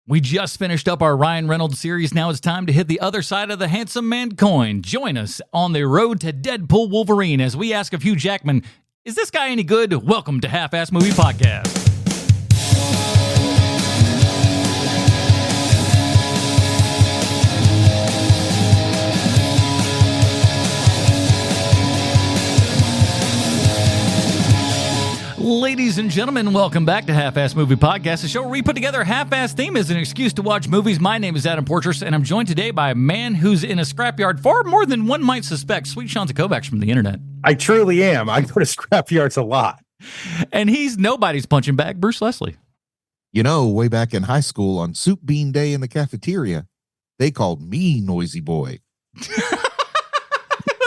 We just finished up our Ryan Reynolds series. Now it's time to hit the other side of the handsome man coin. Join us on the road to Deadpool Wolverine as we ask of Hugh Jackman, is this guy any good? Welcome to Half-Ass Movie Podcast. Ladies and gentlemen, welcome back to Half-Ass Movie Podcast, a show where we put together a half-ass theme as an excuse to watch movies. My name is Adam Portress, and I'm joined today by a man who's in a scrapyard far more than one might suspect, Sweet Sean Kovacs from the internet. I truly am. I go to scrapyards a lot. And he's nobody's punching bag, Bruce Leslie. You know, way back in high school on Soup Bean Day in the cafeteria, they called me Noisy Boy.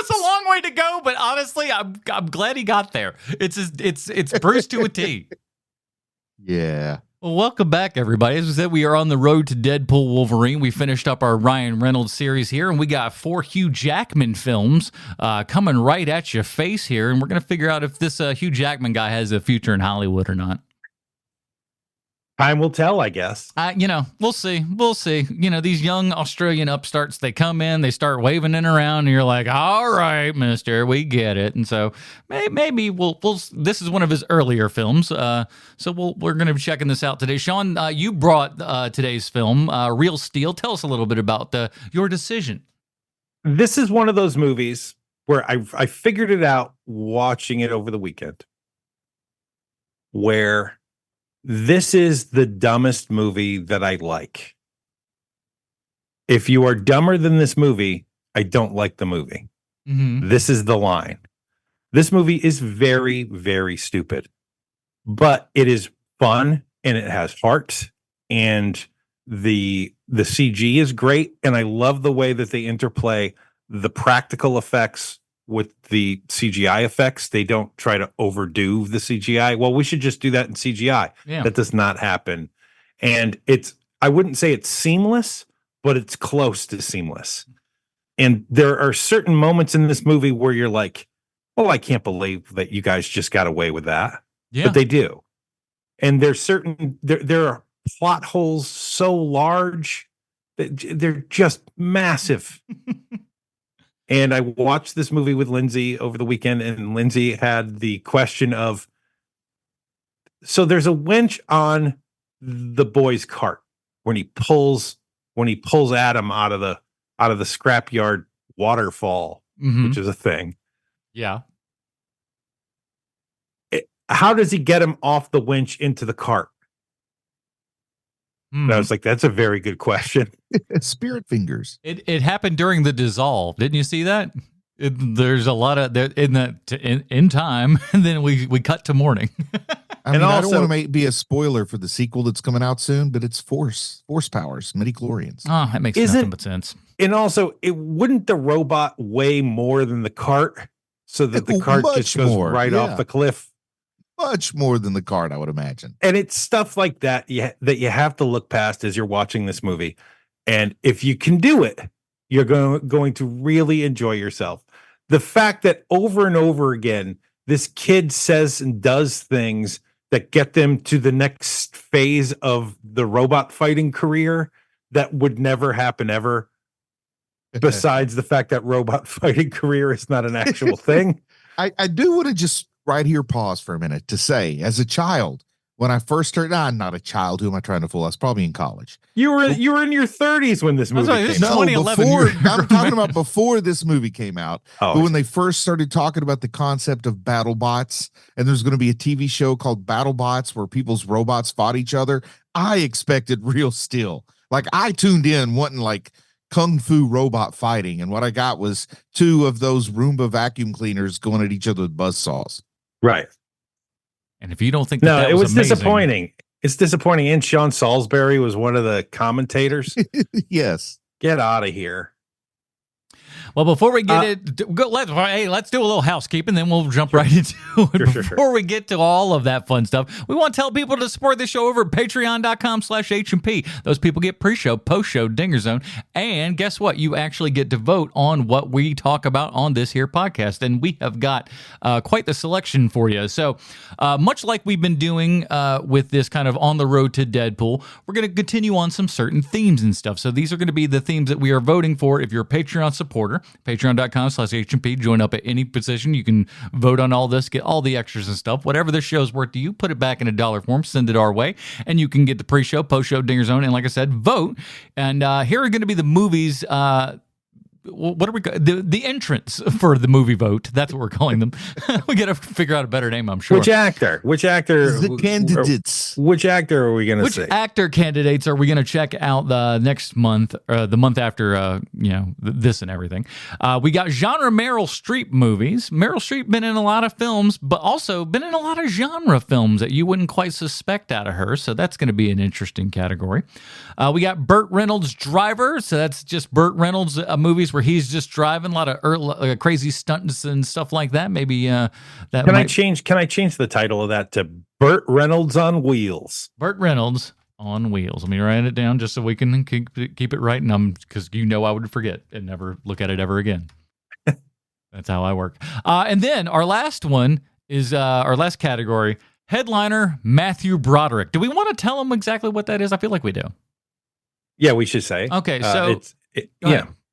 It's a long way to go, but honestly, I'm glad he got there. It's Bruce to a T. Yeah. Well, welcome back, everybody. As we said, we are on the road to Deadpool Wolverine. We finished up our Ryan Reynolds series here, and we got 4 Hugh Jackman films coming right at your face here, and we're going to figure out if this Hugh Jackman guy has a future in Hollywood or not. Time will tell, I guess. We'll see. We'll see. These young Australian upstarts, they come in, they start waving it around, and you're like, all right, mister, we get it. And so maybe we'll this is one of his earlier films. So we're going to be checking this out today. Sean, you brought today's film, Real Steel. Tell us a little bit about your decision. This is one of those movies where I figured it out watching it over the weekend, where this is the dumbest movie that I like. If you are dumber than this movie, I don't like the movie. Mm-hmm. This is the line. This movie is very, very stupid, but it is fun and it has heart, and the CG is great, and I love the way that they interplay the practical effects with the CGI effects. They don't try to overdo the CGI. Well, we should just do that in CGI. Yeah. That does not happen. And I wouldn't say it's seamless, but it's close to seamless. And there are certain moments in this movie where you're like, oh, I can't believe that you guys just got away with that. Yeah. But they do. And there are plot holes so large that they're just massive. And I watched this movie with Lindsay over the weekend, and Lindsay had the question of, so there's a winch on the boy's cart when he pulls Adam out of the scrapyard waterfall, which is a thing. Yeah. How does he get him off the winch into the cart? And I was like, that's a very good question. Spirit fingers. It happened during the dissolve. Didn't you see that? There's a lot of in time, and then we cut to morning. I don't want to be a spoiler for the sequel that's coming out soon, but it's force powers, midichlorians. Oh, that makes nothing but sense. And also, it wouldn't the robot weigh more than the cart, so that the cart just goes right off the cliff? Much more than the card, I would imagine. And it's stuff like that that you have to look past as you're watching this movie. And if you can do it, you're going to really enjoy yourself. The fact that over and over again, this kid says and does things that get them to the next phase of the robot fighting career that would never happen ever. Besides the fact that robot fighting career is not an actual thing. I do want to just right here pause for a minute to say, as a child, when I first started, I'm not a child. Who am I trying to fool? I was probably in college. You were in your 30s when this movie came out. 2011. I'm talking about before this movie came out. But when they first started talking about the concept of battle bots, and there's going to be a TV show called Battle Bots where people's robots fought each other, I expected Real Steel. Like, I tuned in wanting like kung fu robot fighting, and what I got was 2 of those Roomba vacuum cleaners going at each other with buzzsaws. Right. And if you don't think that it was amazing, disappointing. It's disappointing. And Sean Salisbury was one of the commentators. Yes. Get out of here. Well, before we get let's do a little housekeeping, then we'll jump right into it. Before we get to all of that fun stuff, we want to tell people to support this show over at patreon.com/HMP. Those people get pre-show, post-show, Dinger Zone, and guess what? You actually get to vote on what we talk about on this here podcast, and we have got quite the selection for you. So much like we've been doing with this kind of on the road to Deadpool, we're going to continue on some certain themes and stuff. So these are going to be the themes that we are voting for. If you're a Patreon supporter, patreon.com/HMP, join up at any position. You can vote on all this, get all the extras and stuff. Whatever this show's worth to you, put it back in a dollar form, send it our way, and you can get the pre-show, post-show, Dinger Zone, and like I said, vote. And here are going to be the movies. What are we? The entrants for the movie vote. That's what we're calling them. We got to figure out a better name, I'm sure. Which actor? The candidates. Which actor are we going to say? Which actor candidates are we going to check out the next month, or the month after? This and everything. We got genre Meryl Streep movies. Meryl Streep been in a lot of films, but also been in a lot of genre films that you wouldn't quite suspect out of her. So that's going to be an interesting category. We got Burt Reynolds Driver. So that's just Burt Reynolds movies where he's just driving a lot of crazy stunts and stuff like that. Maybe that. Can I change the title of that to Burt Reynolds on Wheels? Burt Reynolds on Wheels. Let me write it down just so we can keep it right. And because I would forget and never look at it ever again. That's how I work. And then our last one is our last category: headliner Matthew Broderick. Do we want to tell them exactly what that is? I feel like we do. Yeah, we should say. Okay, so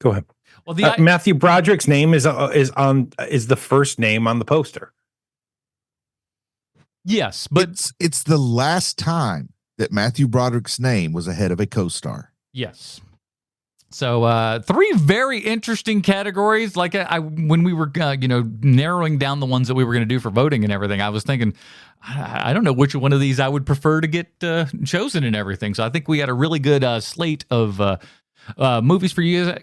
go ahead. Well, Matthew Broderick's name is the first name on the poster. Yes, but it's the last time that Matthew Broderick's name was ahead of a co-star. Yes. So 3 very interesting categories. Like when we were narrowing down the ones that we were going to do for voting and everything, I was thinking, I don't know which one of these I would prefer to get chosen and everything. So I think we got a really good slate of movies for you.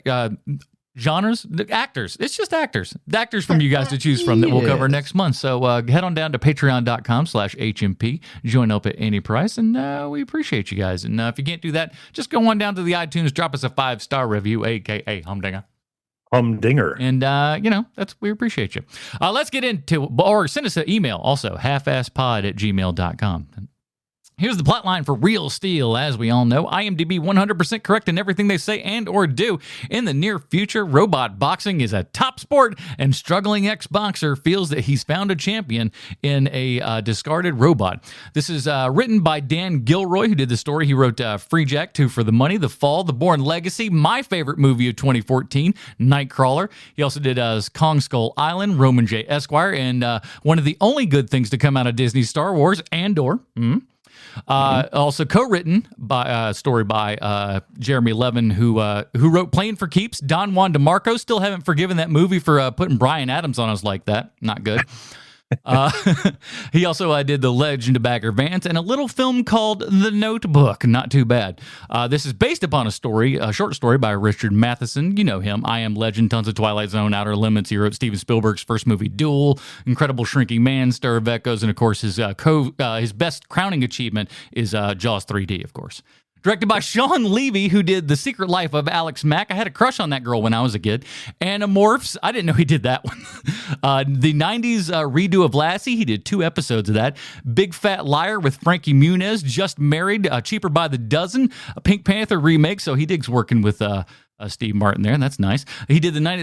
Genres, actors. It's just actors. The actors from you guys to choose from that we'll cover next month. So head on down to patreon.com/HMP. Join up at any price, and we appreciate you guys. And if you can't do that, just go on down to the iTunes, drop us a 5-star review, a.k.a. Humdinger. And, we appreciate you. Let's get into, or send us an email also, halfasspod@gmail.com. Here's the plot line for Real Steel. As we all know, IMDb 100% correct in everything they say and or do. In the near future, robot boxing is a top sport, and struggling ex-boxer feels that he's found a champion in a discarded robot. This is written by Dan Gilroy, who did the story. He wrote Free Jack, 2 for the Money, The Fall, The Bourne Legacy, my favorite movie of 2014, Nightcrawler. He also did Kong Skull Island, Roman J. Esquire, and one of the only good things to come out of Disney's Star Wars, Andor. Also co-written by story by Jeremy Levin, who wrote Playing for Keeps. Don Juan DeMarco. Still haven't forgiven that movie for putting Bryan Adams on us like that. Not good. He also did The Legend of Bagger Vance and a little film called The Notebook. Not too bad. This is based upon a short story by Richard Matheson. You know him. I Am Legend, tons of Twilight Zone, Outer Limits. He wrote Steven Spielberg's first movie, Duel, Incredible Shrinking Man, Stir of Echoes, and of course his best crowning achievement is Jaws 3D, of course. Directed by Sean Levy, who did The Secret Life of Alex Mack. I had a crush on that girl when I was a kid. Animorphs. I didn't know he did that one. The 90s redo of Lassie. He did 2 episodes of that. Big Fat Liar with Frankie Muniz. Just Married. Cheaper by the Dozen. A Pink Panther remake. So he digs working with Steve Martin there, and that's nice. He did the Night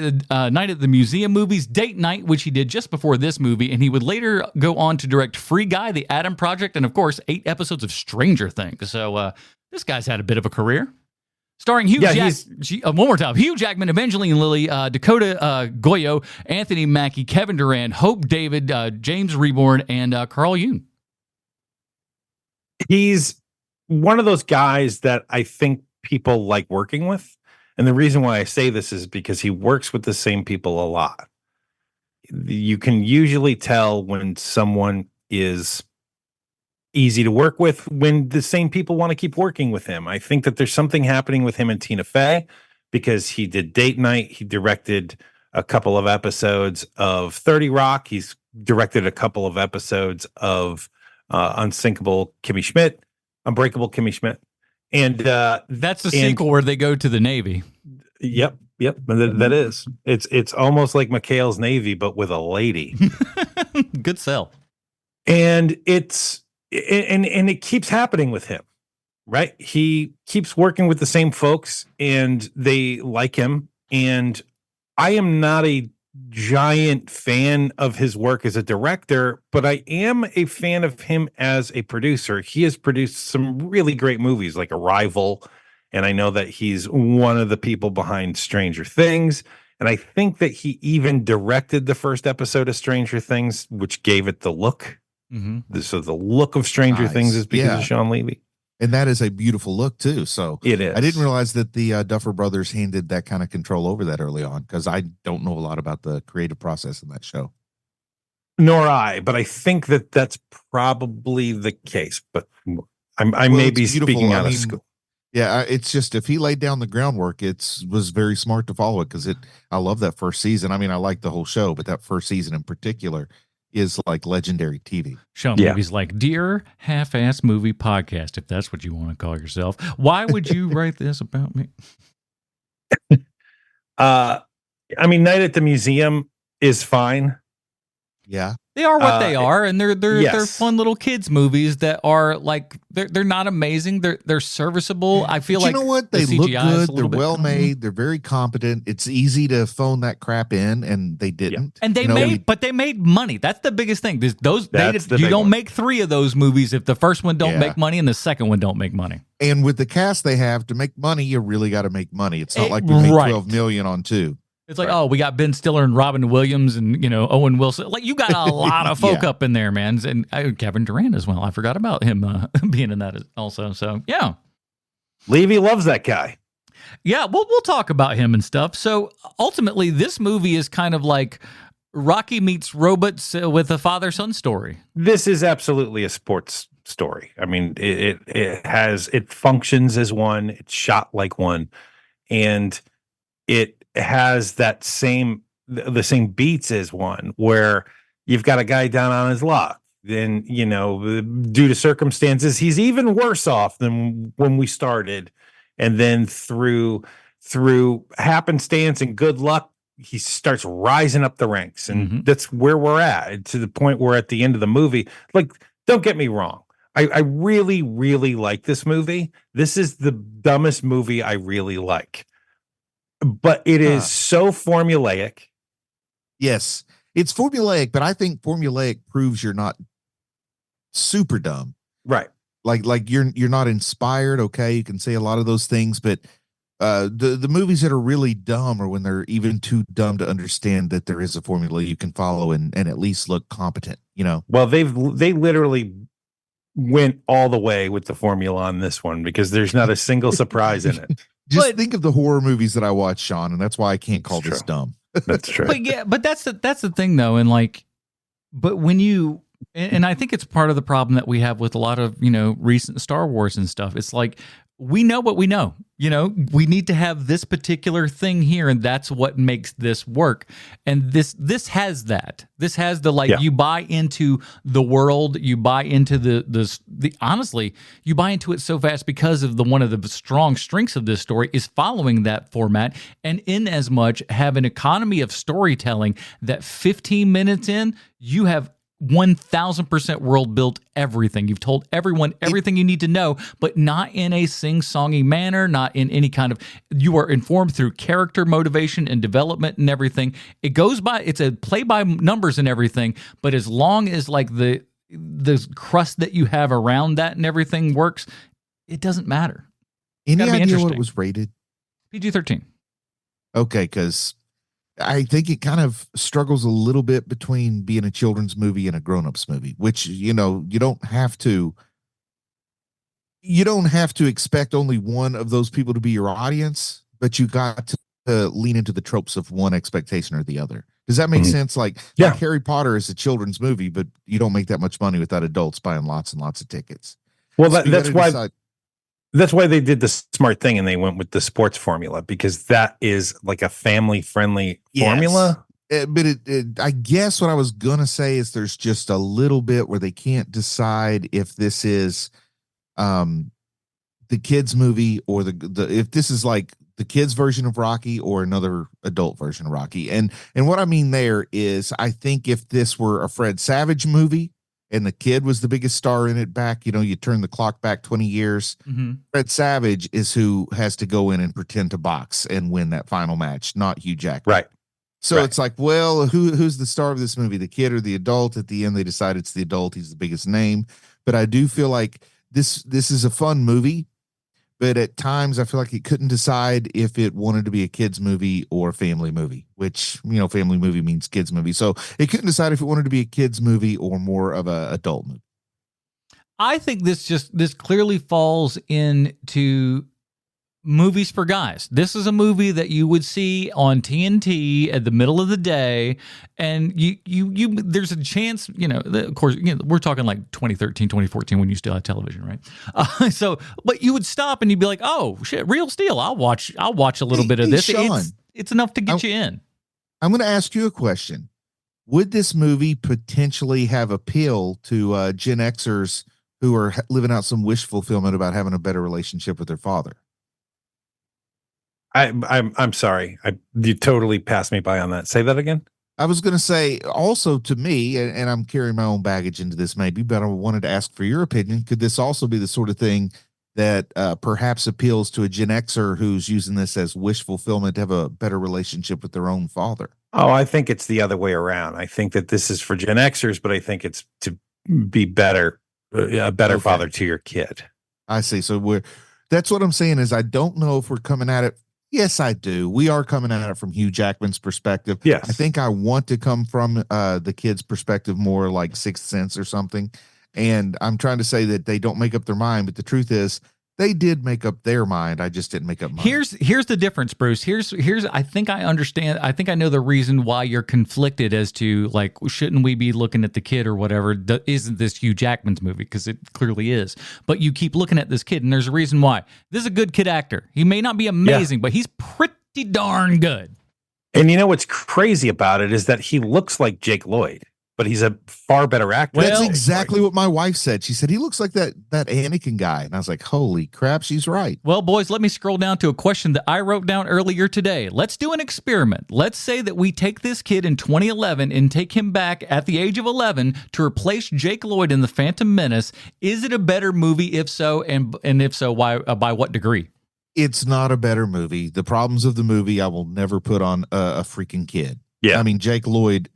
at the Museum movies, Date Night, which he did just before this movie, and he would later go on to direct Free Guy, The Adam Project, and of course 8 episodes of Stranger Things. So this guy's had a bit of a career. Starring Hugh one more time. Hugh Jackman, Evangeline Lilly, Dakota Goyo, Anthony Mackie, Kevin Durant, Hope David, James Reborn, and Carl Yoon. He's one of those guys that I think people like working with. And the reason why I say this is because he works with the same people a lot. You can usually tell when someone is easy to work with when the same people want to keep working with him. I think that there's something happening with him and Tina Fey because he did Date Night. He directed a couple of episodes of 30 Rock. He's directed a couple of episodes of Unbreakable Kimmy Schmidt. And that's the sequel where they go to the Navy. Yep. That is. It's almost like McHale's Navy, but with a lady. Good sell. And it keeps happening with him, right? He keeps working with the same folks, and they like him. And I am not a giant fan of his work as a director, but I am a fan of him as a producer. He has produced some really great movies like Arrival, and I know that he's one of the people behind Stranger Things, and I think that he even directed the first episode of Stranger Things, which gave it the look. So the look of Stranger Things is because of Sean Levy. And that is a beautiful look too. So it is. I didn't realize that the Duffer Brothers handed that kind of control over that early on, because I don't know a lot about the creative process in that show. Nor I, but I think that that's probably the case. But I may be speaking out of school. Yeah, it's just, if he laid down the groundwork, was very smart to follow it, because I love that first season. I mean, I like the whole show, but that first season in particular is like legendary TV. Show movies like Dear Half-Ass Movie Podcast, if that's what you want to call yourself. Why would you write this about me? I mean, Night at the Museum is fine. Yeah. They are what they are, and they're fun little kids movies that are like they're not amazing. They're serviceable. I feel like, you know what? They look good. They're well made. They're very competent. It's easy to phone that crap in, and they didn't. And they made money. That's the biggest thing. You don't make 3 of those movies if the first one don't make money and the second one don't make money. And with the cast they have, to make money, you really got to make money. It's not like we made $12 million on 2. It's like, oh, we got Ben Stiller and Robin Williams and, Owen Wilson. Like, you got a lot of folk up in there, man. And Kevin Durant as well. I forgot about him being in that also. So, yeah. Levy loves that guy. Yeah, we'll talk about him and stuff. So, ultimately, this movie is kind of like Rocky meets Robots with a father-son story. This is absolutely a sports story. I mean, it functions as one. It's shot like one. And it has the same beats as one, where you've got a guy down on his luck. Then, due to circumstances, he's even worse off than when we started. And then through happenstance and good luck, he starts rising up the ranks. And that's where we're at, to the point where at the end of the movie, like, don't get me wrong, I really, really like this movie. This is the dumbest movie I really like. But it is so formulaic. Yes, it's formulaic, but I think formulaic proves you're not super dumb. Right. Like you're not inspired. Okay, you can say a lot of those things, but the movies that are really dumb are when they're even too dumb to understand that there is a formula you can follow and at least look competent, Well, they literally went all the way with the formula on this one, because there's not a single surprise in it. Just think of the horror movies that I watch, Sean, and that's why I can't call this dumb. That's true. But that's the thing, though, and but when you, and I think it's part of the problem that we have with a lot of recent Star Wars and stuff. It's like, we know what we know. We need to have this particular thing here, and that's what makes this work. And this has that. This has the you buy into the world, you buy into the honestly, you buy into it so fast because of one of the strong strengths of this story is following that format, and in as much have an economy of storytelling that 15 minutes in, you have 1000% world built everything. You've told everyone everything you need to know, but not in a sing-songy manner, not in any kind of, you are informed through character motivation and development and everything. It goes by, it's a play by numbers and everything, but as long as the crust that you have around that and everything works, it doesn't matter. Any idea what it was rated? PG-13. Okay, because I think it kind of struggles a little bit between being a children's movie and a grown-ups movie, which, you don't have to expect only one of those people to be your audience, but you got to lean into the tropes of one expectation or the other. Does that make sense? Like Harry Potter is a children's movie, but you don't make that much money without adults buying lots and lots of tickets. Well, that's why they did the smart thing and they went with the sports formula, because that is like a family-friendly formula. But I guess what I was going to say is there's just a little bit where they can't decide if this is the kids movie or if this is like the kids version of Rocky or another adult version of Rocky. And what I mean there is, I think if this were a Fred Savage movie and the kid was the biggest star in it back, you turn the clock back 20 years, Fred Savage is who has to go in and pretend to box and win that final match, not Hugh Jackman. Right. So it's like, well, who's the star of this movie, the kid or the adult? At the end, they decide it's the adult. He's the biggest name. But I do feel like this is a fun movie. But at times, I feel like it couldn't decide if it wanted to be a kids movie or a family movie, which, family movie means kids movie. So it couldn't decide if it wanted to be a kids movie or more of a adult movie. I think this clearly falls into movies for guys. This is a movie that you would see on TNT at the middle of the day, and you there's a chance, of course, we're talking like 2013, 2014 when you still had television, right? But you would stop and you'd be like, oh shit, Real Steel. I'll watch a little bit of this. Sean, it's enough to get you in. I'm going to ask you a question. Would this movie potentially have appeal to Gen Xers who are living out some wish fulfillment about having a better relationship with their father? I'm sorry. You totally passed me by on that. Say that again. I was going to say also to me, and I'm carrying my own baggage into this maybe, but I wanted to ask for your opinion. Could this also be the sort of thing that perhaps appeals to a Gen Xer who's using this as wish fulfillment to have a better relationship with their own father? Oh, I think it's the other way around. I think that this is for Gen Xers, but I think it's to be a better father to your kid. I see. So that's what I'm saying is I don't know if we're coming at it. Yes, I do. We are coming at it from Hugh Jackman's perspective. Yes. I think I want to come from the kid's perspective, more like Sixth Sense or something. And I'm trying to say that they don't make up their mind, but the truth is they did make up their mind. I just didn't make up mine. Here's the difference, Bruce. Here's I think I understand. I think I know the reason why you're conflicted as to like, shouldn't we be looking at the kid or whatever? Isn't this Hugh Jackman's movie? Because it clearly is. But you keep looking at this kid, and there's a reason why. This is a good kid actor. He may not be amazing, but he's pretty darn good. And you know what's crazy about it is that he looks like Jake Lloyd, but he's a far better actor. That's exactly what my wife said. She said, he looks like that Anakin guy. And I was like, holy crap, she's right. Well, boys, let me scroll down to a question that I wrote down earlier today. Let's do an experiment. Let's say that we take this kid in 2011 and take him back at the age of 11 to replace Jake Lloyd in The Phantom Menace. Is it a better movie? If so, and if so, why? By what degree? It's not a better movie. The problems of the movie I will never put on a freaking kid. Yeah. I mean, Jake Lloyd...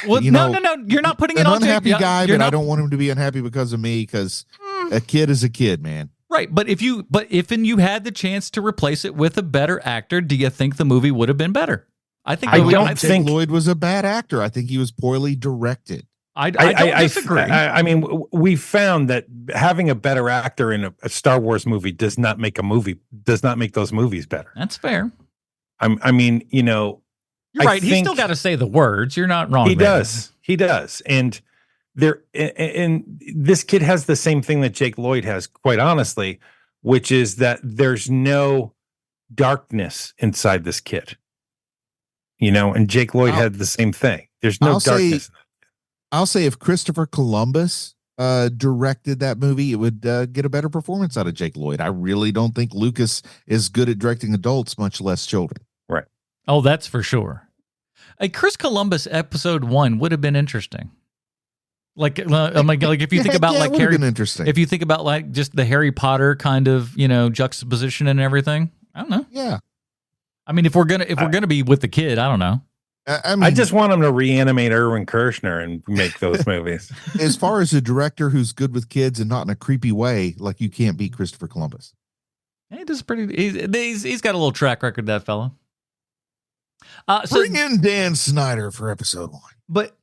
well, no. You're not putting it on an unhappy guy, but I don't want him to be unhappy because of me. Because a kid is a kid, man. Right, but if you had the chance to replace it with a better actor, do you think the movie would have been better? I don't think Lloyd was a bad actor. I think he was poorly directed. I don't disagree. I mean, we found that having a better actor in a Star Wars movie does not make those movies better. That's fair. I mean, you're right. He's still got to say the words. You're not wrong. He does. And this kid has the same thing that Jake Lloyd has, quite honestly, which is that there's no darkness inside this kid. And Jake Lloyd had the same thing. There's no darkness. I'll say if Christopher Columbus directed that movie, it would get a better performance out of Jake Lloyd. I really don't think Lucas is good at directing adults, much less children. Right. Oh, that's for sure. A Chris Columbus episode 1 would have been interesting. Like if you think about like Harry, interesting. If you think about like just the Harry Potter kind of juxtaposition and everything, I don't know. Yeah. I mean, if we're gonna be with the kid, I don't know. I just want him to reanimate Irwin Kershner and make those movies. As far as a director who's good with kids and not in a creepy way, like you can't beat Christopher Columbus. He does he's got a little track record, that fellow. Bring in Dan Snyder for episode 1. But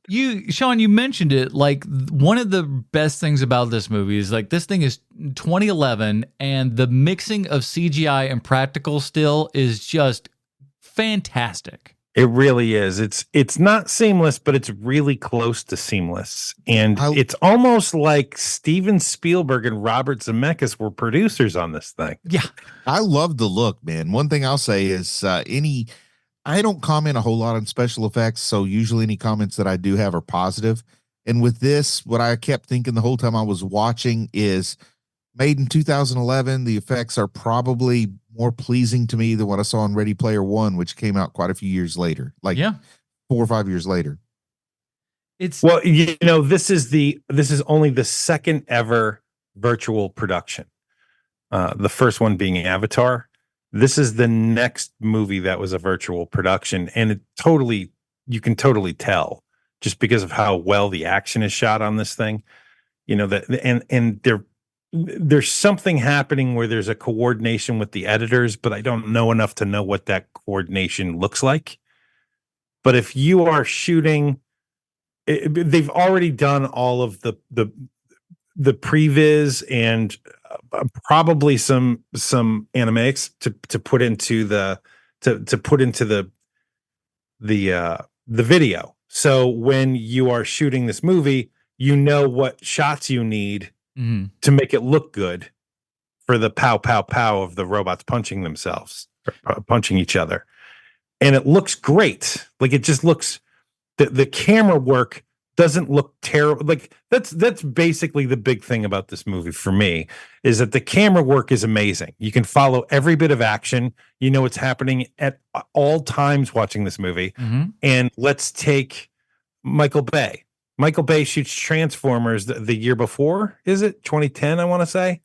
Sean, you mentioned it. Like, one of the best things about this movie is like this thing is 2011, and the mixing of CGI and practical still is just fantastic. It really is. It's not seamless, but it's really close to seamless. And it's almost like Steven Spielberg and Robert Zemeckis were producers on this thing. Yeah. I love the look, man. One thing I'll say is I don't comment a whole lot on special effects, so usually any comments that I do have are positive. And with this, what I kept thinking the whole time I was watching is made in 2011. The effects are probably more pleasing to me than what I saw in Ready Player One, which came out quite a few years later, like 4 or 5 years later. Well, this is only the second ever virtual production. The first one being Avatar. This is the next movie that was a virtual production, and you can totally tell just because of how well the action is shot on this thing. There's something happening where there's a coordination with the editors, but I don't know enough to know what that coordination looks like. But if you are shooting, they've already done all of the previs and probably some animatics to put into the video. So when you are shooting this movie, you know what shots you need to make it look good for the pow pow pow of the robots punching themselves, punching each other. And it looks great. Like, it just looks, the camera work doesn't look terrible. Like, that's basically the big thing about this movie for me, is that the camera work is amazing. You can follow every bit of action. You know what's happening at all times watching this movie. And let's take Michael Bay. Michael Bay shoots Transformers the year before, is it 2010? I want to say.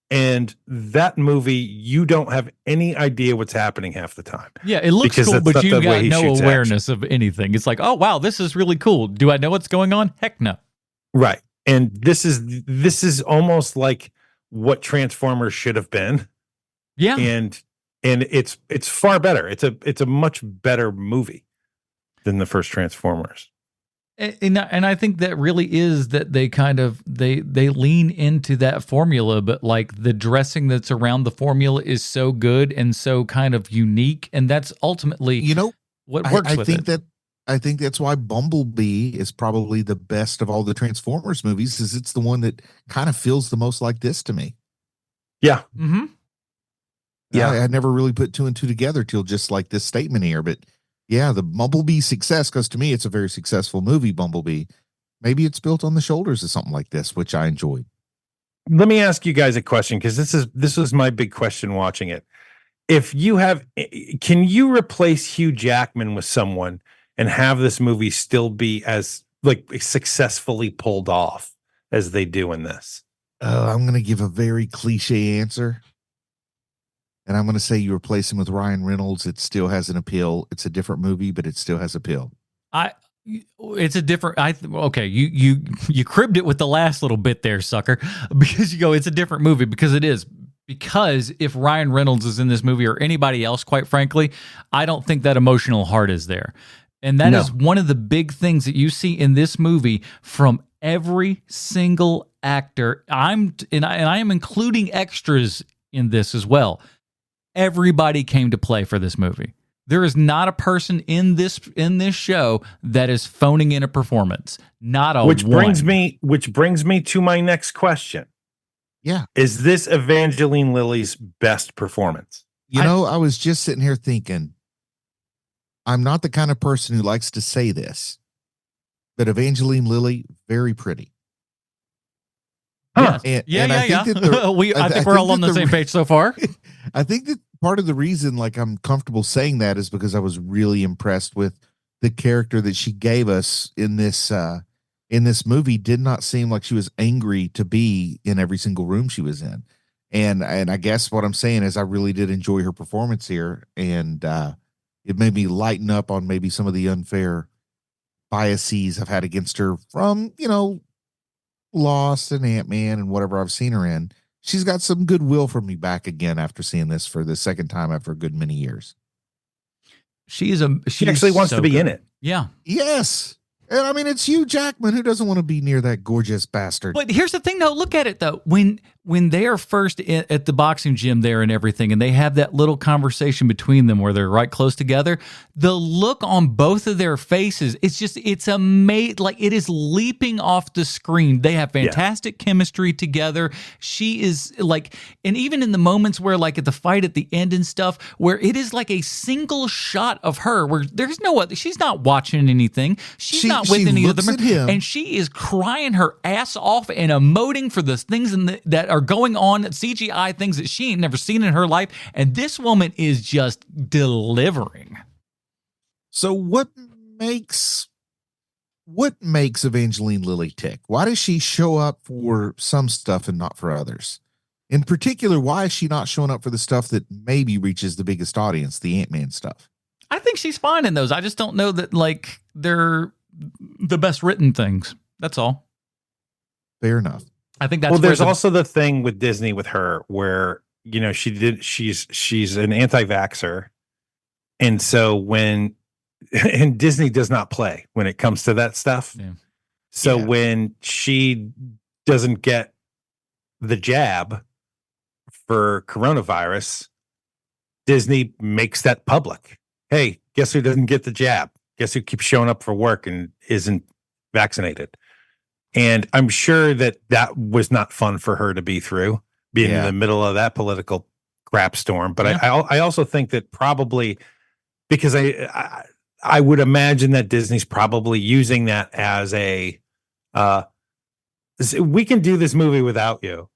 And that movie, you don't have any idea what's happening half the time. Yeah, it looks cool, but you got no awareness of anything. It's like, oh wow, this is really cool. Do I know what's going on? Heck no. Right. And this is almost like what Transformers should have been. Yeah. And it's far better. It's a much better movie than the first Transformers. And I think that really is that they kind of they lean into that formula, but like the dressing that's around the formula is so good and so kind of unique, and that's ultimately what works. I think that's why Bumblebee is probably the best of all the Transformers movies, is it's the one that kind of feels the most like this to me. Yeah. Yeah. I never really put two and two together till just like this statement here, but yeah, the Bumblebee success, because to me, it's a very successful movie, Bumblebee. Maybe it's built on the shoulders of something like this, which I enjoyed. Let me ask you guys a question, because this was my big question watching it. Can you replace Hugh Jackman with someone and have this movie still be as like successfully pulled off as they do in this? I'm going to give a very cliche answer. And I'm going to say you replace him with Ryan Reynolds. It still has an appeal. It's a different movie, but it still has appeal. It's a different. Okay, you cribbed it with the last little bit there, sucker, because you go, it's a different movie, because it is. Because if Ryan Reynolds is in this movie, or anybody else, quite frankly, I don't think that emotional heart is there. And that is one of the big things that you see in this movie from every single actor. I am including extras in this as well. Everybody came to play for this movie. There is not a person in this show that is phoning in a performance. Not a which brings me to my next question. Yeah. Is this Evangeline Lilly's best performance? I was just sitting here thinking, I'm not the kind of person who likes to say this, but Evangeline Lilly, very pretty. Huh. I think we're all on the same page so far. I think that part of the reason I'm comfortable saying that is because I was really impressed with the character that she gave us in this movie. Did not seem like she was angry to be in every single room she was in. And I guess what I'm saying is I really did enjoy her performance here, and it made me lighten up on maybe some of the unfair biases I've had against her from, Lost and Ant-Man and whatever I've seen her in. She's got some goodwill from me back again after seeing this for the second time after a good many years. She actually wants to be in it. Yeah. Yes. And I mean, it's Hugh Jackman. Who doesn't want to be near that gorgeous bastard? But here's the thing, though. Look at it, though. When they are first at the boxing gym there and everything, and they have that little conversation between them where they're right close together, the look on both of their faces, it's amazing. Like, it is leaping off the screen. They have fantastic chemistry together. She is like, and even in the moments where, like, at the fight at the end and stuff, where it is like a single shot of her where there's no other, she's not watching anything. She's not with any of them. And she is crying her ass off and emoting for the things that are going on, CGI things that she ain't never seen in her life. And this woman is just delivering. So what makes Evangeline Lilly tick? Why does she show up for some stuff and not for others? In particular, why is she not showing up for the stuff that maybe reaches the biggest audience, the Ant-Man stuff? I think she's fine in those. I just don't know that like they're the best written things. That's all. Fair enough. I think that's there's also the thing with Disney with her where, she's an anti-vaxxer. And so and Disney does not play when it comes to that stuff. Yeah. So when she doesn't get the jab for coronavirus, Disney makes that public. Hey, guess who doesn't get the jab? Guess who keeps showing up for work and isn't vaccinated? And I'm sure that was not fun for her to be through, being in the middle of that political crap storm. But I also think that probably because I would imagine that Disney's probably using that as a we can do this movie without you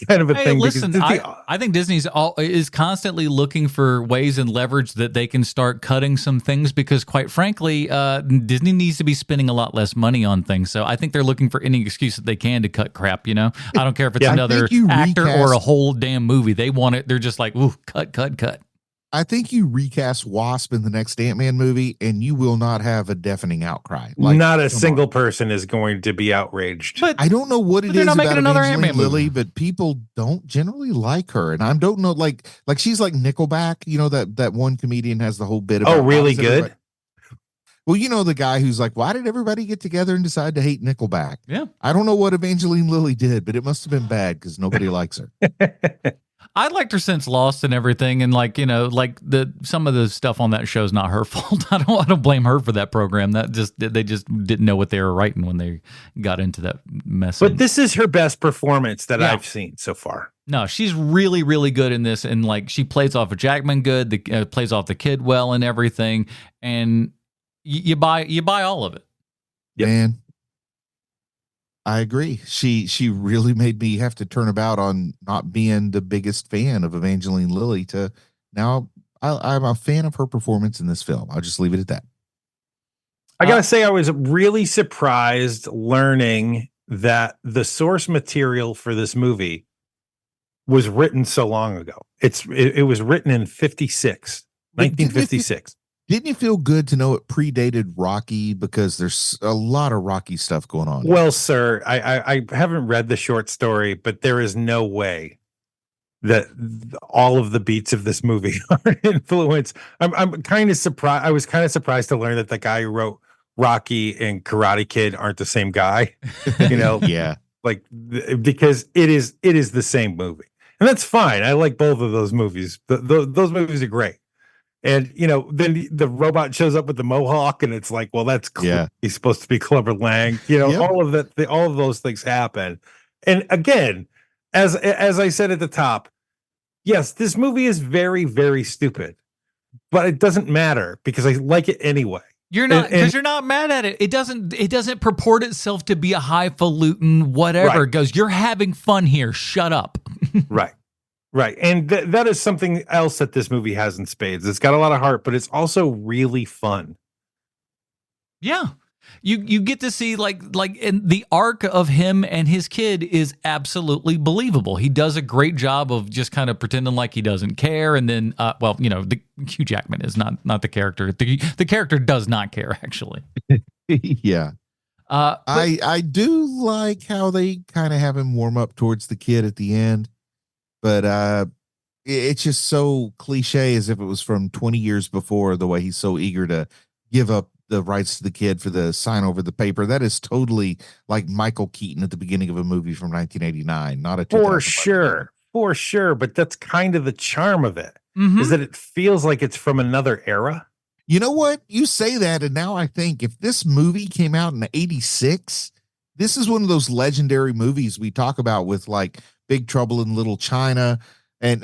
kind of a thing. Listen, I think Disney's is constantly looking for ways and leverage that they can start cutting some things because, quite frankly, Disney needs to be spending a lot less money on things. So I think they're looking for any excuse that they can to cut crap. I don't care if it's another actor or a whole damn movie. They want it. They're just like, ooh, cut. I think you recast Wasp in the next Ant-Man movie and you will not have a deafening outcry. Not a single person is going to be outraged. But I don't know what it is about Evangeline Lilly, but people don't generally like her. And I don't know, like she's like Nickelback. That one comedian has the whole bit about really good. Well, the guy who's like, why did everybody get together and decide to hate Nickelback? Yeah. I don't know what Evangeline Lilly did, but it must have been bad because nobody likes her. I liked her since Lost and everything, and some of the stuff on that show is not her fault. I don't blame her for that program. They just didn't know what they were writing when they got into that mess. But this is her best performance that I've seen so far. No, she's really, really good in this, and she plays off of Jackman good. Plays off the kid well and everything, and you buy all of it. Yep. Man. I agree. She really made me have to turn about on not being the biggest fan of Evangeline Lilly to now I'm a fan of her performance in this film. I'll just leave it at that. I gotta say, I was really surprised learning that the source material for this movie was written so long ago. It was written in 1956. Didn't you feel good to know it predated Rocky because there's a lot of Rocky stuff going on? Well, sir, I haven't read the short story, but there is no way that all of the beats of this movie are influenced. I'm kind of surprised. I was kind of surprised to learn that the guy who wrote Rocky and Karate Kid aren't the same guy. Yeah, because it is the same movie, and that's fine. I like both of those movies. Those movies are great. And, then the robot shows up with the mohawk and it's like, well, that's he's supposed to be Clubber Lang. All of that, all of those things happen. And again, as I said at the top, yes, this movie is very, very stupid, but it doesn't matter because I like it anyway. You're not because you're not mad at it. It doesn't purport itself to be a highfalutin whatever. Right. It goes, you're having fun here. Shut up. Right. And that is something else that this movie has in spades. It's got a lot of heart, but it's also really fun. Yeah. You get to see and the arc of him and his kid is absolutely believable. He does a great job of just kind of pretending like he doesn't care. And then, Hugh Jackman is not the character. The character does not care, actually. Yeah. I do like how they kind of have him warm up towards the kid at the end. But it's just so cliche as if it was from 20 years before, the way he's so eager to give up the rights to the kid for the sign over the paper. That is totally like Michael Keaton at the beginning of a movie from 1989, not a For sure. But that's kind of the charm of it, is that it feels like it's from another era. You know what? You say that, and now I think if this movie came out in 86, this is one of those legendary movies we talk about with Big Trouble in Little China and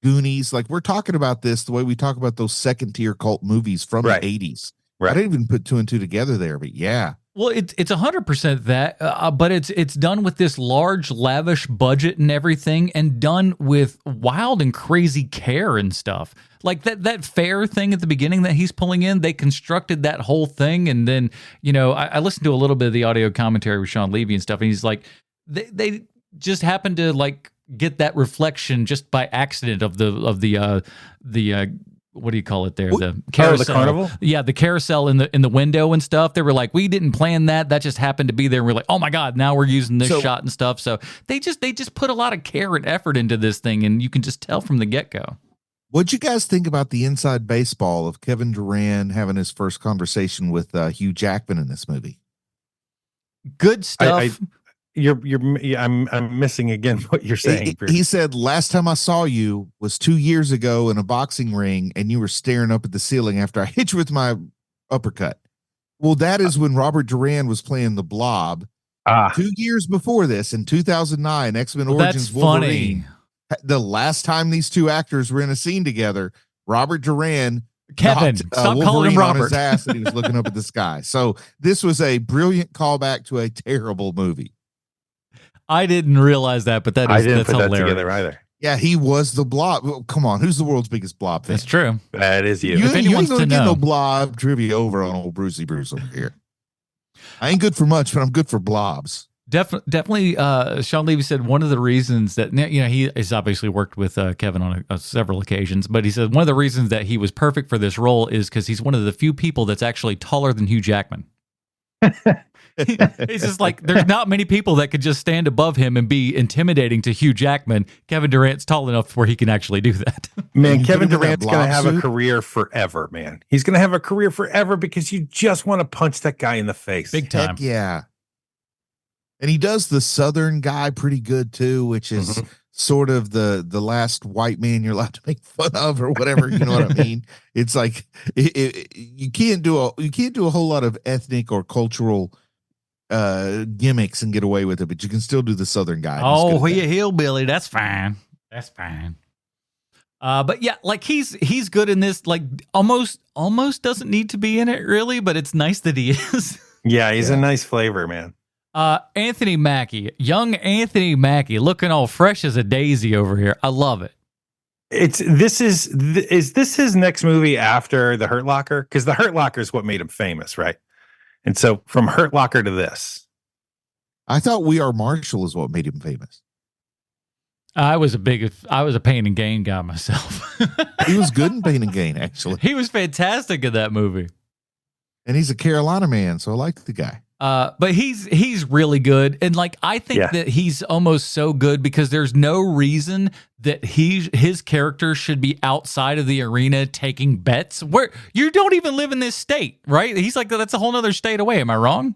Goonies. We're talking about this the way we talk about those second tier cult movies from the 80s. Right. I didn't even put two and two together there, but yeah. Well, it's 100% that, but it's done with this large, lavish budget and everything, and done with wild and crazy care and stuff. Like that fair thing at the beginning that he's pulling in, they constructed that whole thing, and then I listened to a little bit of the audio commentary with Sean Levy and stuff, and he's like, they just happened to like get that reflection just by accident of the what do you call it there? The carousel. The carnival? Yeah, the carousel in the window and stuff. They were like, we didn't plan that. That just happened to be there. And we're like, oh my God, now we're using this shot and stuff. So they just put a lot of care and effort into this thing, and you can just tell from the get-go. What'd you guys think about the inside baseball of Kevin Durant having his first conversation with Hugh Jackman in this movie? Good stuff. I'm missing again what you're saying. He said, last time I saw you was 2 years ago in a boxing ring, and you were staring up at the ceiling after I hit you with my uppercut. Well, that is when Robert Duran was playing the Blob. 2 years before this, in 2009, X-Men Origins Wolverine. Funny. The last time these two actors were in a scene together, Robert Duran Kevin, stop calling him Robert. On his ass, and he was looking up at the sky. So this was a brilliant callback to a terrible movie. I didn't realize that, but that's hilarious. That together either. Yeah, he was the Blob. Well, come on, who's the world's biggest Blob fan? That's true. That is you. You if ain't wants gonna to get know. no Blob trivia over on old Brucey Bruce over here. I ain't good for much, but I'm good for blobs. Definitely. Sean Levy said one of the reasons that he has obviously worked with Kevin on several occasions, but he said one of the reasons that he was perfect for this role is because he's one of the few people that's actually taller than Hugh Jackman. It's just like there's not many people that could just stand above him and be intimidating to Hugh Jackman. Kevin Durant's tall enough where he can actually do that. Man, Kevin Durant's going to have a career forever, man. He's going to have a career forever because you just want to punch that guy in the face. Big time. Heck yeah. And he does the Southern guy pretty good too, which is sort of the last white man you're allowed to make fun of or whatever. You know what I mean? It's like you can't do a whole lot of ethnic or cultural gimmicks and get away with it, but you can still do the Southern guy. Oh, he a hillbilly. That's fine. That's fine. But yeah, like he's good in this. Like almost doesn't need to be in it really, but it's nice that he is. Yeah, he's a nice flavor, man. Anthony Mackie, young Anthony Mackie, looking all fresh as a daisy over here. I love it. Is this his next movie after The Hurt Locker? Because The Hurt Locker is what made him famous, right? And so from Hurt Locker to this, I thought We Are Marshall is what made him famous. I was a Pain and Gain guy myself. He was good in Pain and Gain, actually. He was fantastic in that movie. And he's a Carolina man, so I like the guy. But he's really good, and like I think that he's almost so good because there's no reason that his character should be outside of the arena taking bets. Where you don't even live in this state, right? He's like that's a whole other state away. Am I wrong?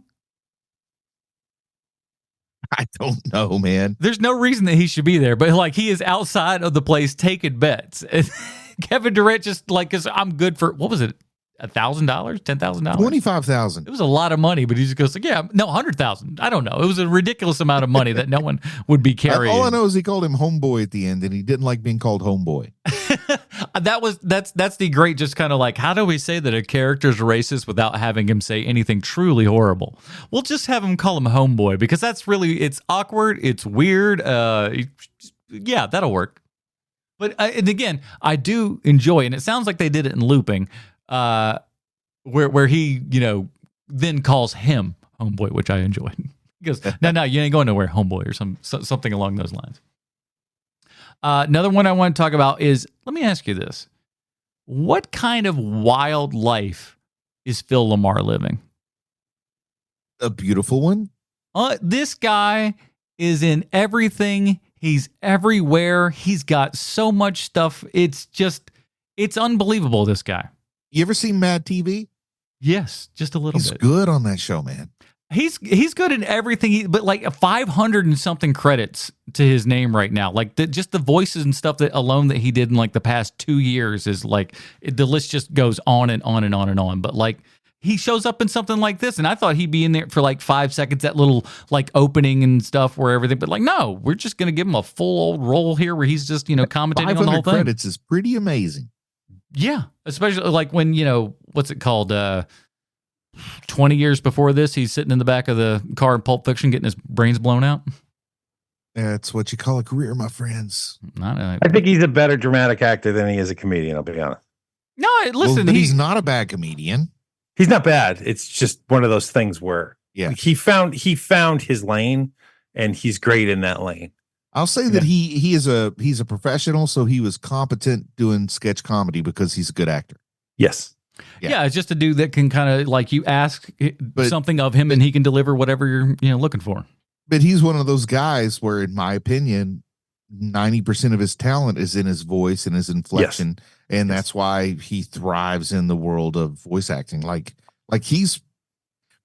I don't know, man. There's no reason that he should be there, but like he is outside of the place taking bets. Kevin Durant just like, cause I'm good for what was it? $1,000, $10,000, $25,000. It was a lot of money, but he just goes like, "Yeah, no, 100,000." I don't know. It was a ridiculous amount of money that no one would be carrying. All I know is he called him homeboy at the end, and he didn't like being called homeboy. That's the great, just kind of like, how do we say that a character's racist without having him say anything truly horrible? We'll just have him call him homeboy because that's really, it's awkward, it's weird. Yeah, that'll work. But and again, I do enjoy, and it sounds like they did it in Looping. Where he, then calls him homeboy, which I enjoyed. He goes, no, you ain't going nowhere, homeboy, or something along those lines. Another one I want to talk about is, let me ask you this. What kind of wild life is Phil Lamar living? A beautiful one. This guy is in everything. He's everywhere. He's got so much stuff. It's unbelievable, this guy. You ever seen Mad TV? Yes, just a little bit. He's good on that show, man. He's good in everything, but like 500 and something credits to his name right now. Like just the voices and stuff that alone that he did in like the past 2 years is like the list just goes on and on and on and on. But like he shows up in something like this, and I thought he'd be in there for like 5 seconds, that little like opening and stuff where everything. But like no, we're just gonna give him a full old role here where he's just commentating on the whole thing. Credits is pretty amazing. Yeah, especially like when what's it called? 20 years before this, he's sitting in the back of the car in Pulp Fiction getting his brains blown out. That's what you call a career, my friends. I think he's a better dramatic actor than he is a comedian, I'll be honest. No, listen, he's not a bad comedian. He's not bad. It's just one of those things where he found his lane, and he's great in that lane. I'll say that he's a professional, so he was competent doing sketch comedy because he's a good actor. Yes. Yeah, it's just a dude that can kind of like you ask something of him and he can deliver whatever you're looking for. But he's one of those guys where, in my opinion, 90% of his talent is in his voice and his inflection, and that's why he thrives in the world of voice acting. Like he's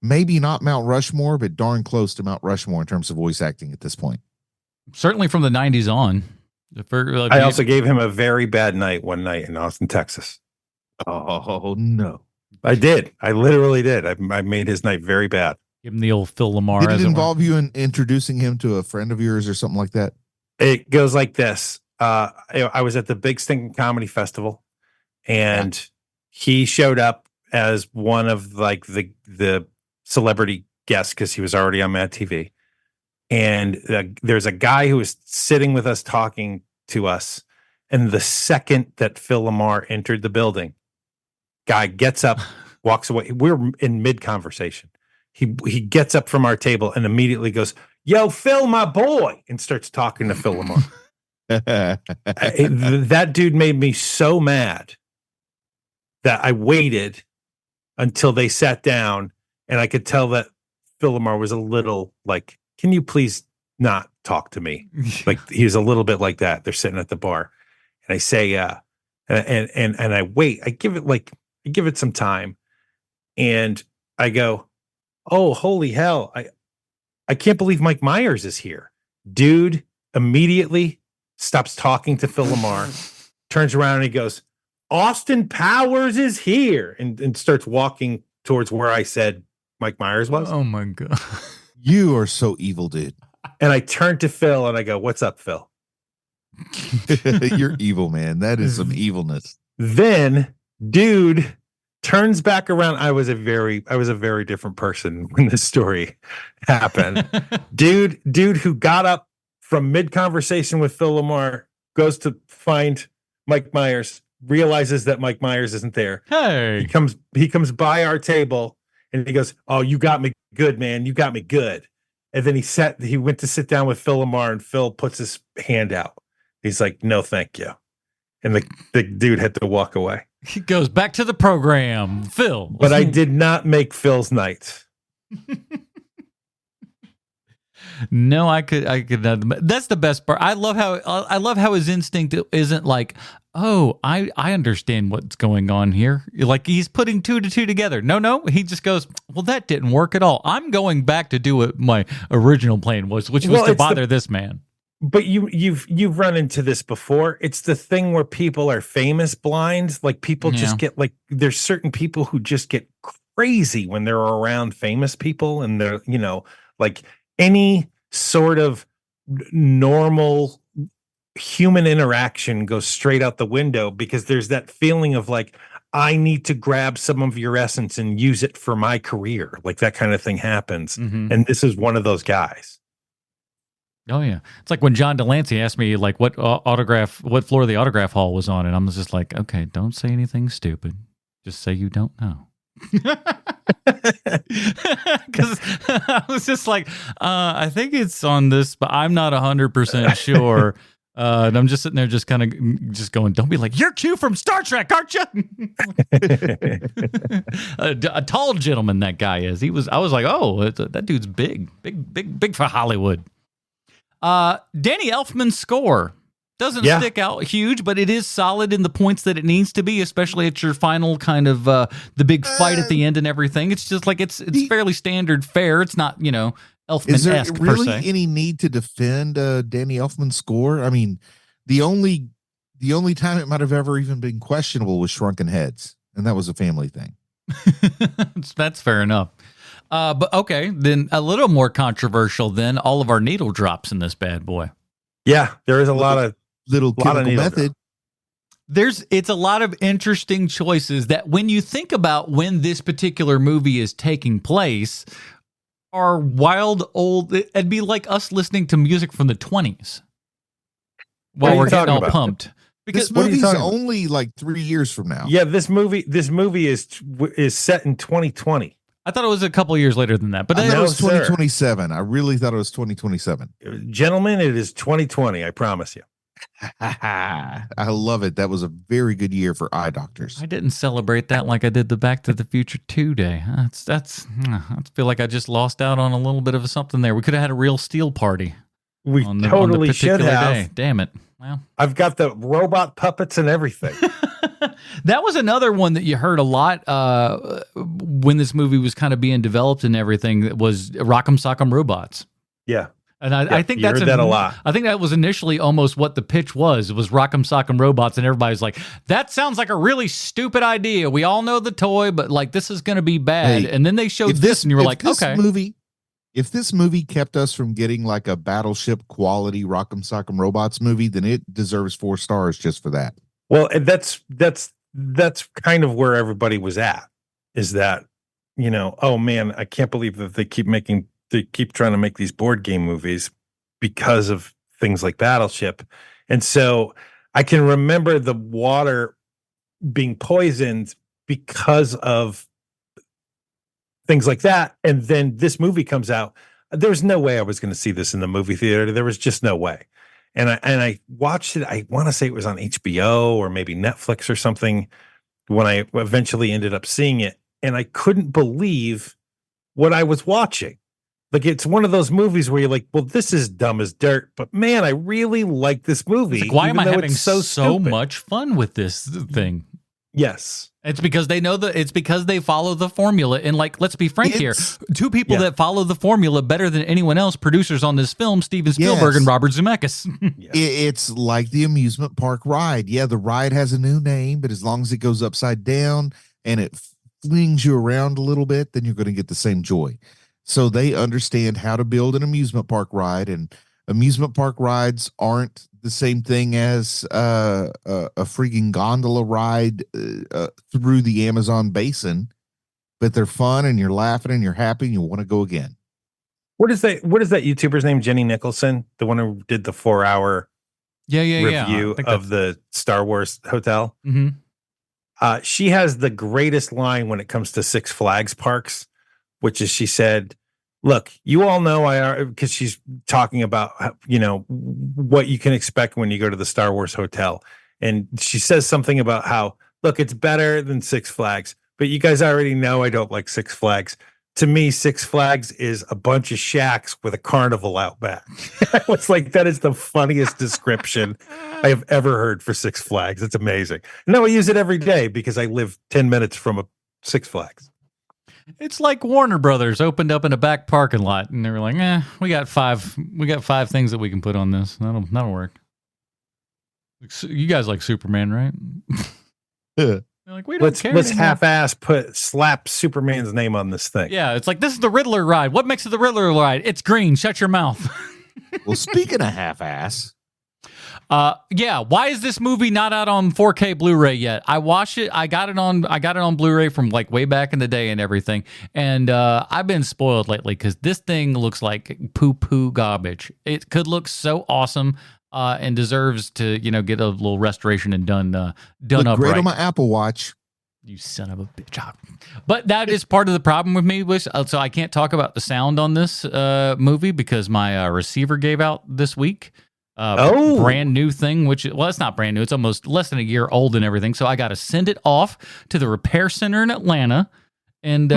maybe not Mount Rushmore, but darn close to Mount Rushmore in terms of voice acting at this point. Certainly from the 90s on. I also gave him a very bad night one night in Austin, Texas. Oh, no. I did. I literally did. I made his night very bad. Give him the old Phil Lamar. Did it involve you in introducing him to a friend of yours or something like that? It goes like this. I was at the Big Stinking Comedy Festival, and he showed up as one of like the celebrity guests because he was already on Mad TV. And there's a guy who was sitting with us talking to us. And the second that Phil Lamar entered the building, guy gets up, walks away. We're in mid-conversation. He gets up from our table and immediately goes, "Yo, Phil, my boy," and starts talking to Phil Lamar. That dude made me so mad that I waited until they sat down, and I could tell that Phil Lamar was a little like, "Can you please not talk to me?" Like he was a little bit like that. They're sitting at the bar. And I say, and I wait. I give it some time, and I go, "Oh, holy hell! I can't believe Mike Myers is here." Dude immediately stops talking to Phil Lamar, turns around and he goes, "Austin Powers is here," and starts walking towards where I said Mike Myers was. Oh my God, you are so evil, dude. And I turned to Phil and I go, "What's up, Phil?" You're evil, man. That is some evilness. Then dude turns back around. I was a very different person when this story happened. dude who got up from mid-conversation with Phil Lamar goes to find Mike Myers, realizes that Mike Myers isn't there. Hey. He comes by our table and he goes, "Oh, you got me good, man. You got me good." And then he went to sit down with Phil Lamar, and Phil puts his hand out. He's like, "No, thank you." And the dude had to walk away. He goes back to the program, Phil. But I did not make Phil's night. No, I could. That's the best part. I love how his instinct isn't like, "Oh, I understand what's going on here." Like he's putting two to two together. No, he just goes, "Well, that didn't work at all. I'm going back to do what my original plan was, which was to bother this man." But you've run into this before. It's the thing where people are famous blind. Like people just get like, there's certain people who just get crazy when they're around famous people, and they're, like any sort of normal human interaction goes straight out the window because there's that feeling of like, I need to grab some of your essence and use it for my career. Like that kind of thing happens. Mm-hmm. And this is one of those guys. Oh yeah, it's like when John Delancey asked me like what floor of the autograph hall was on, and I'm just like, okay, don't say anything stupid, just say you don't know. Because I was just like, I think it's on this, but I'm not 100% sure. And I'm just sitting there, just kind of just going, don't be like, "You're Q from Star Trek, aren't you?" A tall gentleman that guy is. I was like, oh, that dude's big for Hollywood. Danny Elfman's score doesn't stick out huge, but it is solid in the points that it needs to be, especially at your final kind of the big fight at the end and everything. It's just like it's fairly standard fare. It's not, Elfman-esque. Is there really any need to defend Danny Elfman's score? I mean, the only time it might have ever even been questionable was Shrunken Heads, and that was a family thing. That's fair enough. But okay, then a little more controversial than all of our needle drops in this bad boy. Yeah, there is a lot of Chemical Method. It's a lot of interesting choices that when you think about when this particular movie is taking place are wild old. It'd be like us listening to music from the 20s while we're getting all pumped. Because this movie's only like 3 years from now. Yeah, this movie is set in 2020. I thought it was a couple of years later than that, but I thought it was 2027. I really thought it was 2027. Gentlemen, it is 2020. I promise you. I love it. That was a very good year for eye doctors. I didn't celebrate that like I did the Back to the Future 2 day. I feel like I just lost out on a little bit of something there. We could have had a real steel party. We totally should have. Day. Damn it. Well, I've got the robot puppets and everything. That was another one that you heard a lot when this movie was kind of being developed and everything. That was Rock'em Sock'em Robots. Yeah. And I think that's heard that a lot. I think that was initially almost what the pitch was. It was Rock'em Sock'em Robots, and everybody's like, "That sounds like a really stupid idea. We all know the toy, but like this is going to be bad." Hey, and then they showed this, and you were like, "Okay." If this movie kept us from getting like a Battleship quality Rock'em Sock'em Robots movie, then it deserves 4 stars just for that. Well, that's kind of where everybody was at. Is that, oh man, I can't believe that they keep trying to make these board game movies because of things like Battleship. And so I can remember the water being poisoned because of things like that. And then this movie comes out. There was no way I was going to see this in the movie theater. There was just no way. And I watched it. I want to say it was on HBO or maybe Netflix or something when I eventually ended up seeing it. And I couldn't believe what I was watching. Like, it's one of those movies where you're like, well, this is dumb as dirt, but man, I really like this movie. Like, why am I having so much fun with this thing? Yes. It's because they follow the formula. And like, let's be frank here. 2 people that follow the formula better than anyone else, producers on this film, Steven Spielberg and Robert Zemeckis. It's like the amusement park ride. Yeah, the ride has a new name, but as long as it goes upside down and it flings you around a little bit, then you're going to get the same joy. So they understand how to build an amusement park ride, and amusement park rides aren't the same thing as a freaking gondola ride through the Amazon basin, but they're fun and you're laughing and you're happy and you want to go again. What is that YouTuber's name? Jenny Nicholson, the one who did the 4-hour review of the Star Wars hotel. Mm-hmm. She has the greatest line when it comes to Six Flags parks, which is, she said, look, you all know because she's talking about, what you can expect when you go to the Star Wars hotel. And she says something about how, look, it's better than Six Flags, but you guys already know I don't like Six Flags. To me, Six Flags is a bunch of shacks with a carnival out back. I was like, that is the funniest description I have ever heard for Six Flags. It's amazing. No, I use it every day because I live 10 minutes from a Six Flags. It's like Warner Brothers opened up in a back parking lot, and they were like, we got 5 things that we can put on this. That'll work. You guys like Superman, right? They're like, we don't care. Let's half-ass slap Superman's name on this thing. Yeah, it's like, this is the Riddler ride. What makes it the Riddler ride? It's green. Shut your mouth. Well, speaking of half-ass. Why is this movie not out on 4K Blu-ray yet? I watched it. I got it on Blu-ray from like way back in the day and everything. And I've been spoiled lately because this thing looks like poo-poo garbage. It could look so awesome and deserves to, get a little restoration and done up great right. On my Apple Watch. You son of a bitch. But that is part of the problem with me. So I can't talk about the sound on this movie because my receiver gave out this week. Brand new thing, it's not brand new. It's almost less than a year old and everything. So I got to send it off to the repair center in Atlanta. And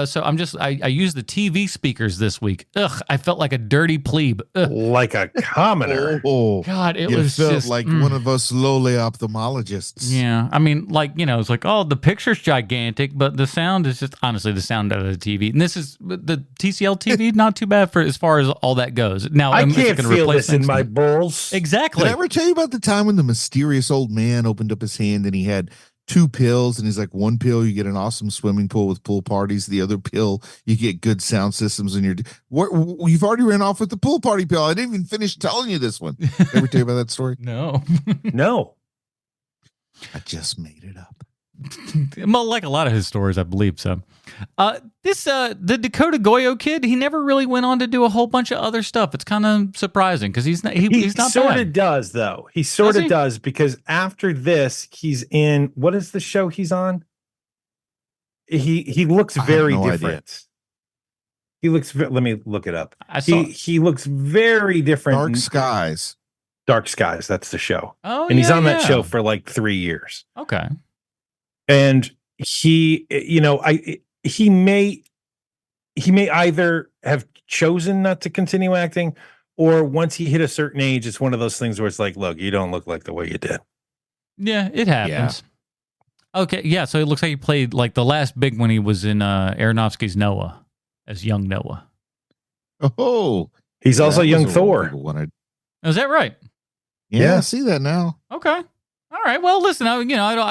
so I used the TV speakers this week. Ugh, I felt like a dirty plebe. Ugh. Like a commoner. Oh, God, it was felt just like one of us lowly ophthalmologists. Yeah, I mean, it's like, oh, the picture's gigantic, but the sound is just honestly the sound out of the TV. And this is the TCL TV, not too bad for as far as all that goes. Now I can't feel this in my balls. Exactly. Did I ever tell you about the time when the mysterious old man opened up his hand and he had 2 pills, and he's like, 1 pill you get an awesome swimming pool with pool parties, the other pill you get good sound systems, and you've already ran off with the pool party pill. I didn't even finish telling you this one. Ever tell you about that story? No. No. I just made it up. Well, like a lot of his stories, I believe so. The Dakota Goyo kid, he never really went on to do a whole bunch of other stuff. It's kind of surprising because he's not sort bad. of does, though. He sort of does, because after this, he's in, what is the show he's on? He looks very different. Idea. He looks. Let me look it up. He looks very different. Dark Skies. That's the show. Oh, and he's on that show for like 3 years. Okay. And he may either have chosen not to continue acting, or once he hit a certain age, it's one of those things where it's like, look, you don't look like the way you did. Yeah, it happens. Yeah. Okay, yeah. So it looks like he played like the last big one. He was in Aronofsky's Noah as young Noah. Oh, he's also young Thor. Is that right? Yeah, I see that now. Okay. All right. Well, listen. I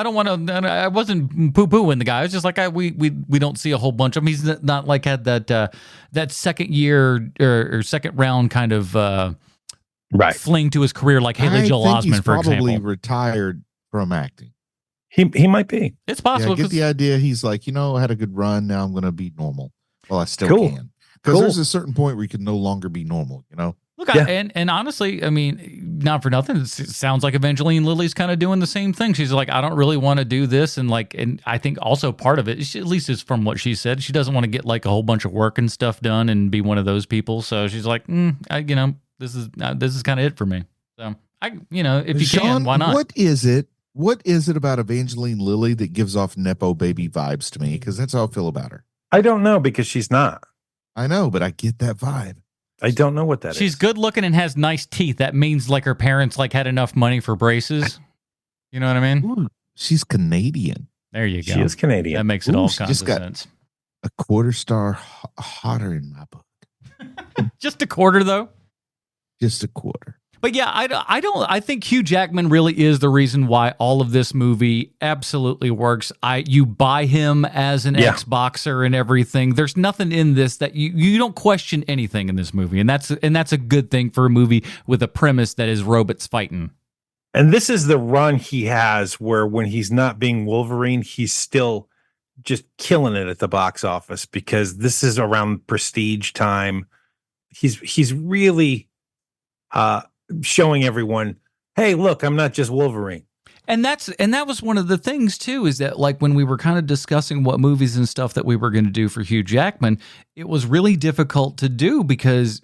don't want to. I wasn't poo-pooing the guy. It's just like we don't see a whole bunch of him. He's not like had that second year or second round kind of fling to his career like Haley Joel Osment, for example. Probably retired from acting. He might be. It's possible. I get the idea. He's like, I had a good run. Now I'm going to be normal. Well, I still can, because there's a certain point where you can no longer be normal. Look, and honestly, I mean, not for nothing, it sounds like Evangeline Lilly's kind of doing the same thing. She's like, I don't really want to do this, and I think also part of it, at least is from what she said, she doesn't want to get like a whole bunch of work and stuff done and be one of those people. So she's like, this is kind of it for me. So if you Sean, can, why not? What is it? What is it about Evangeline Lilly that gives off Nepo baby vibes to me? Because that's how I feel about her. I don't know, because she's not. I know, but I get that vibe. I don't know what that is. She's good looking and has nice teeth. That means like her parents had enough money for braces. You know what I mean? Ooh, she's Canadian. There you go. She is Canadian. That makes it all kinds of sense. A quarter star hotter in my book. Just a quarter, though? Just a quarter. But yeah, I think Hugh Jackman really is the reason why all of this movie absolutely works. You buy him as an ex-boxer and everything. There's nothing in this that you don't question anything in this movie. And that's a good thing for a movie with a premise that is robots fighting. And this is the run he has where when he's not being Wolverine, he's still just killing it at the box office, because this is around Prestige time. He's really showing everyone, hey, look, I'm not just Wolverine. And that was one of the things too, is that like when we were kind of discussing what movies and stuff that we were going to do for Hugh Jackman, it was really difficult to do because,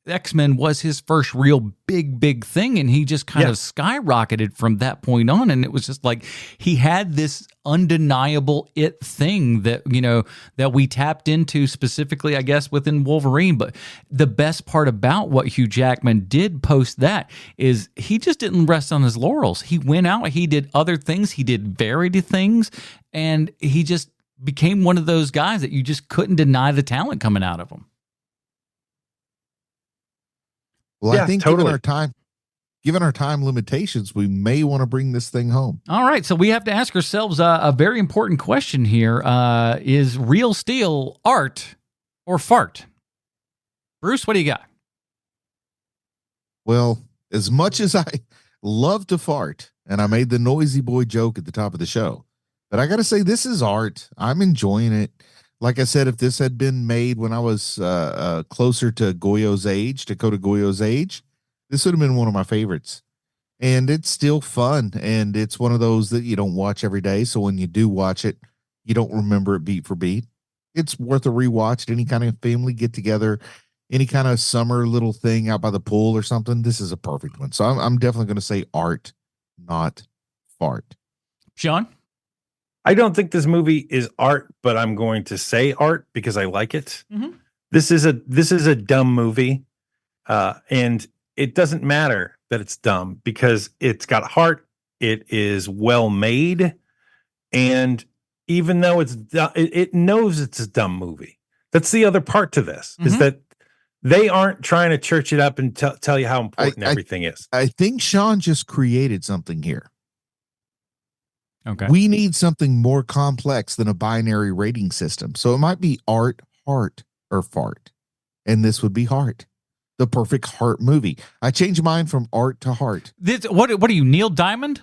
X-Men was his first real big thing, and he just kind of skyrocketed from that point on. And it was just like he had this undeniable it thing that that we tapped into specifically, I guess, within Wolverine. But the best part about what Hugh Jackman did post that is he just didn't rest on his laurels. He went out, he did other things, he did varied things, and he just became one of those guys that you just couldn't deny the talent coming out of him. Well, I think given our time limitations, we may want to bring this thing home. All right. So we have to ask ourselves a very important question here. Is Real Steel art or fart? Bruce, what do you got? Well, as much as I love to fart, and I made the noisy boy joke at the top of the show, but I got to say, this is art. I'm enjoying it. Like I said, if this had been made when I was closer to Dakota Goyo's age, this would have been one of my favorites. And it's still fun. And it's one of those that you don't watch every day. So when you do watch it, you don't remember it beat for beat. It's worth a rewatch at any kind of family get together, any kind of summer little thing out by the pool or something. This is a perfect one. So I'm definitely going to say art, not fart. Sean? I don't think this movie is art, but I'm going to say art because I like it. Mm-hmm. This is a dumb movie, and it doesn't matter that it's dumb because it's got heart. It is well made, and even though it knows it's a dumb movie. That's the other part to this, is that they aren't trying to church it up and tell you how important everything is. I think Sean just created something here. Okay. We need something more complex than a binary rating system. So it might be art, heart, or fart. And this would be heart. The perfect heart movie. I changed mine from art to heart. What are you, Neil Diamond?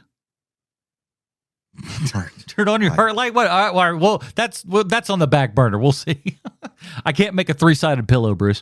Turn on your heart light. What? All right, well, that's on the back burner. We'll see. I can't make a 3-sided pillow, Bruce.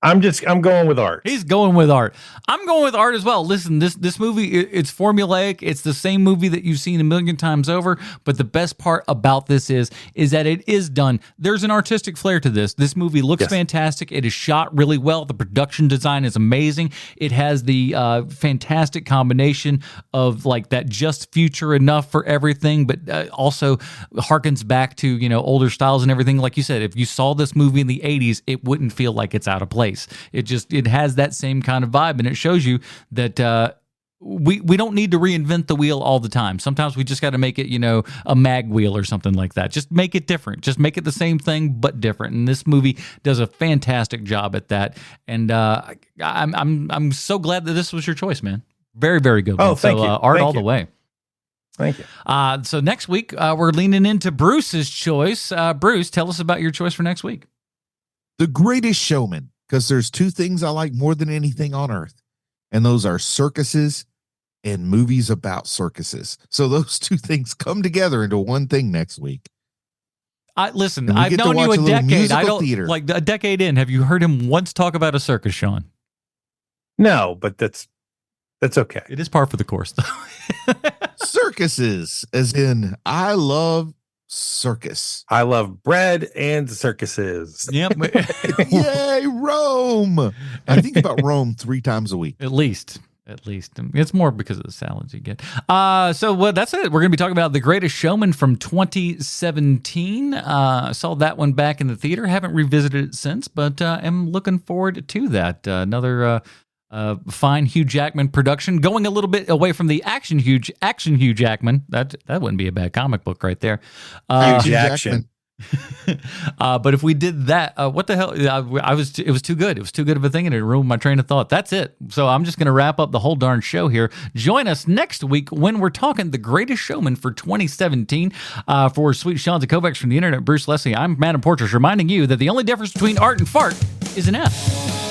I'm going with art. He's going with art. I'm going with art as well. Listen, this movie, it's formulaic. It's the same movie that you've seen a million times over. But the best part about this is that it is done. There's an artistic flair to this. This movie looks fantastic. It is shot really well. The production design is amazing. It has the fantastic combination of like that just future enough for everything, but also harkens back to, older styles and everything. Like you said, if you saw this movie in the 80s, it wouldn't feel like it's out of place. It has that same kind of vibe, and it shows you that we don't need to reinvent the wheel all the time. Sometimes we just got to make it, a mag wheel or something like that. Just make it different. Just make it the same thing but different. And this movie does a fantastic job at that. And I'm so glad that this was your choice, man. Very, very good. Oh, thank you. Art all the way. Thank you. So next week we're leaning into Bruce's choice. Bruce, tell us about your choice for next week. The Greatest Showman. Because there's two things I like more than anything on earth, and those are circuses and movies about circuses. So those two things come together into one thing next week. Listen, I've known you a decade. I don't theater. Like a decade in. Have you heard him once talk about a circus, Sean? No, but that's okay. It is par for the course, though. Circuses, as in I love circus. I love bread and circuses. Yep. Yay, Rome. I think about Rome 3 times a week. At least. It's more because of the salads you get. So that's it. We're going to be talking about The Greatest Showman from 2017. Saw that one back in the theater. Haven't revisited it since, but am looking forward to that. Another fine Hugh Jackman production, going a little bit away from the action Hugh Jackman. That wouldn't be a bad comic book right there. Hugh Jackman. But if we did that, what the hell? It was too good. It was too good of a thing, and it ruined my train of thought. That's it. So I'm just going to wrap up the whole darn show here. Join us next week when we're talking The Greatest Showman for 2017. For Sweet Sean's and Kovacs from the internet, Bruce Leslie, I'm Madam Portress, reminding you that the only difference between art and fart is an F.